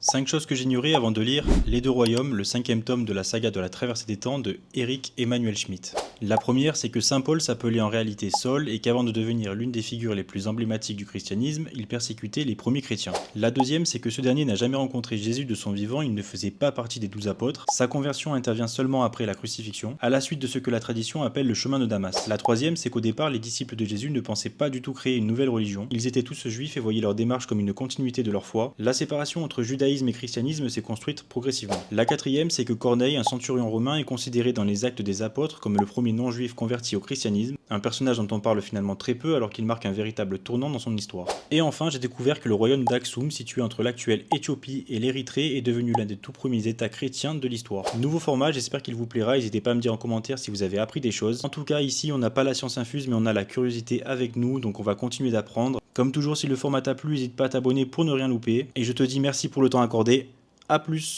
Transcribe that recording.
5 choses que j'ignorais avant de lire Les Deux Royaumes, le cinquième tome de la saga de la Traversée des Temps de Eric Emmanuel Schmitt. La première, c'est que Saint Paul s'appelait en réalité Saul et qu'avant de devenir l'une des figures les plus emblématiques du christianisme, il persécutait les premiers chrétiens. La deuxième, c'est que ce dernier n'a jamais rencontré Jésus de son vivant, il ne faisait pas partie des 12 apôtres. Sa conversion intervient seulement après la crucifixion, à la suite de ce que la tradition appelle le chemin de Damas. La troisième, c'est qu'au départ, les disciples de Jésus ne pensaient pas du tout créer une nouvelle religion. Ils étaient tous juifs et voyaient leur démarche comme une continuité de leur foi. La séparation entre judaïsme et christianisme s'est construite progressivement. La quatrième, c'est que Corneille, un centurion romain, est considéré dans les Actes des Apôtres comme le premier non-juif converti au christianisme, un personnage dont on parle finalement très peu alors qu'il marque un véritable tournant dans son histoire. Et enfin, j'ai découvert que le royaume d'Aksum, situé entre l'actuelle Éthiopie et l'Érythrée, est devenu l'un des tout premiers états chrétiens de l'histoire. Nouveau format, j'espère qu'il vous plaira, n'hésitez pas à me dire en commentaire si vous avez appris des choses. En tout cas, ici, on n'a pas la science infuse, mais on a la curiosité avec nous, donc on va continuer d'apprendre. Comme toujours, si le format t'a plu, n'hésite pas à t'abonner pour ne rien louper. Et je te dis merci pour le temps accordé. A plus.